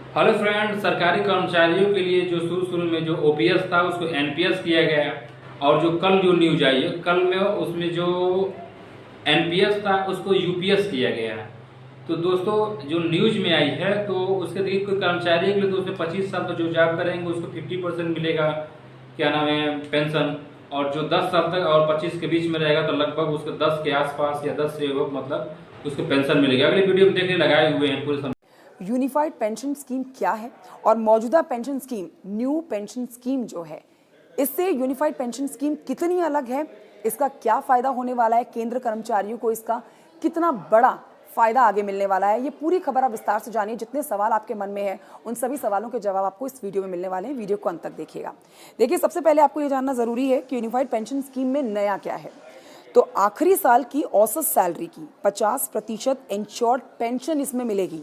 Hello friend, सरकारी कर्मचारियों के लिए जो शुरू में जो ओपीएस था उसको एनपीएस किया गया। और जो कल जो न्यूज आई है, कल में उसमें जो एनपीएस था उसको यूपीएस किया गया है। तो दोस्तों जो न्यूज में आई है, तो उसके देखिए कोई कर्मचारी के लिए तो उसमें 25 साल तक जो जॉब करेंगे उसको 50% मिलेगा, क्या नाम है, पेंशन। और जो 10 साल तक और 25 के बीच में रहेगा तो लगभग उसको 10 के आसपास या 10 से मतलब उसको पेंशन मिलेगी। अगली वीडियो में देखने लगाए हुए हैं पूरे। यूनिफाइड पेंशन स्कीम क्या है और मौजूदा pension scheme, new pension scheme जो है, इससे यूनिफाइड पेंशन स्कीम कितनी अलग है, इसका क्या फायदा होने वाला है, केंद्र कर्मचारियों को इसका कितना बड़ा फायदा आगे मिलने वाला है, ये पूरी खबर आप विस्तार से जानिए। जितने सवाल आपके मन में है उन सभी सवालों के जवाब आपको इस वीडियो में मिलने वाले हैं। वीडियो को अंत तक देखिएगा। देखिए, सबसे पहले आपको ये जानना जरूरी है कि यूनिफाइड पेंशन स्कीम में नया क्या है। तो आखिरी साल की औसत सैलरी की 50% इंश्योर्ड पेंशन इसमें मिलेगी।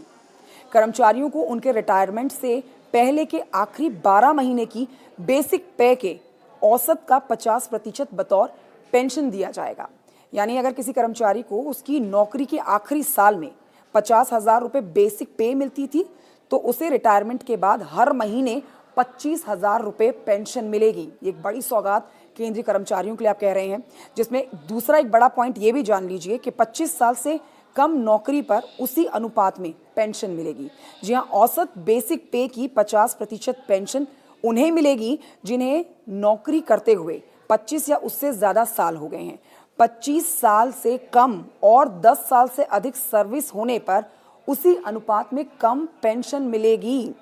कर्मचारियों को उनके रिटायरमेंट से पहले के आखिरी 12 महीने की बेसिक पे के औसत का 50% बतौर पेंशन दिया जाएगा। यानी अगर किसी कर्मचारी को उसकी नौकरी के आखिरी साल में 50,000 रुपये बेसिक पे मिलती थी, तो उसे रिटायरमेंट के बाद हर महीने 25,000 रुपये पेंशन मिलेगी। ये एक बड़ी सौगात केंद्रीय कर्मचारियों के लिए आप कह रहे हैं। जिसमें दूसरा एक बड़ा पॉइंट ये भी जान लीजिए कि 25 साल से कम नौकरी पर उसी अनुपात में पेंशन मिलेगी। जी हाँ, औसत बेसिक पे की 50% पेंशन उन्हें मिलेगी जिन्हें नौकरी करते हुए 25 या उससे ज़्यादा साल हो गए हैं। 25 साल से कम और 10 साल से अधिक सर्विस होने पर उसी अनुपात में कम पेंशन मिलेगी।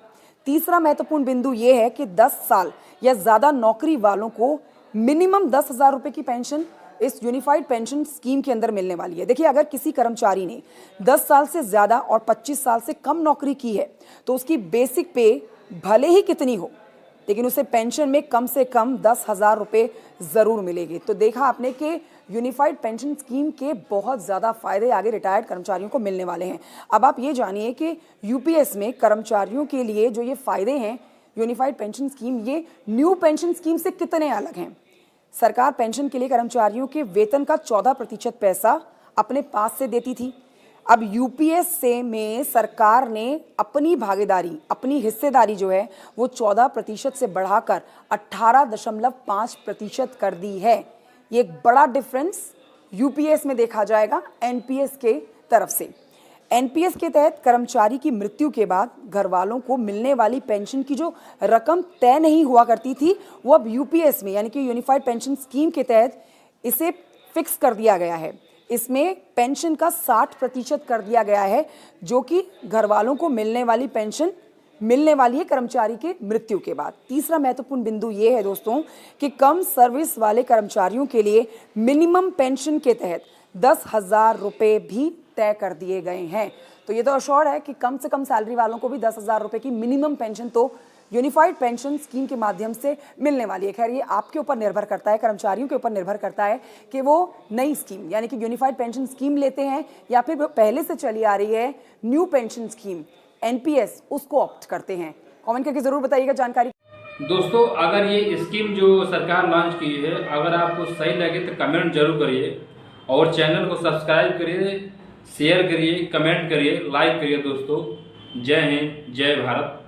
तीसरा महत्वपूर्ण बिंदु यह है कि 10 साल या ज़्यादा नौकरी वालों को मिनिमम 10,000 रुपये की पेंशन इस यूनिफाइड पेंशन स्कीम के अंदर मिलने वाली है। देखिए, अगर किसी कर्मचारी ने 10 साल से ज़्यादा और 25 साल से कम नौकरी की है तो उसकी बेसिक पे भले ही कितनी हो, लेकिन उसे पेंशन में कम से कम 10,000 रुपये ज़रूर मिलेगी। तो देखा आपने कि यूनिफाइड पेंशन स्कीम के बहुत ज़्यादा फायदे आगे रिटायर्ड कर्मचारियों को मिलने वाले हैं। अब आप ये जानिए कि यूपीएस में कर्मचारियों के लिए जो ये फायदे हैं यूनिफाइड पेंशन स्कीम, ये न्यू पेंशन स्कीम से कितने अलग हैं। सरकार पेंशन के लिए कर्मचारियों के वेतन का 14% पैसा अपने पास से देती थी। अब यूपीएस से में सरकार ने अपनी भागीदारी, अपनी हिस्सेदारी जो है वो 14% से बढ़ाकर 18.5% कर दी है। ये एक बड़ा डिफरेंस यूपीएस में देखा जाएगा एनपीएस के तरफ से। एनपीएस के तहत कर्मचारी की मृत्यु के बाद घर वालों को मिलने वाली पेंशन की जो रकम तय नहीं हुआ करती थी, वो अब यूपीएस में यानी कि यूनिफाइड पेंशन स्कीम के तहत इसे फिक्स कर दिया गया है। इसमें पेंशन का 60% कर दिया गया है, जो कि घर वालों को मिलने वाली पेंशन मिलने वाली है कर्मचारी के मृत्यु के बाद। तीसरा महत्वपूर्ण बिंदु ये है दोस्तों कि कम सर्विस वाले कर्मचारियों के लिए मिनिमम पेंशन के तहत 10,000 रुपये भी तय कर दिए गए हैं। तो ये तो अश्योर है कि कम से कम सैलरी वालों को भी 10,000 रुपये की मिनिमम पेंशन तो यूनिफाइड पेंशन स्कीम के माध्यम से मिलने वाली है। खैर, ये आपके ऊपर निर्भर करता है, कर्मचारियों के ऊपर निर्भर करता है कि वो नई स्कीम यानी कि यूनिफाइड पेंशन स्कीम लेते हैं या फिर पहले से चली आ रही है न्यू पेंशन स्कीम एनपीएस, उसको ऑप्ट करते हैं। कमेंट करके जरूर बताइएगा जानकारी। दोस्तों, अगर ये स्कीम जो सरकार लॉन्च की है अगर आपको सही लगे तो कमेंट जरूर करिए और चैनल को सब्सक्राइब करिए, शेयर करिए, कमेंट करिए, लाइक करिए। दोस्तों, जय हिंद, जय भारत।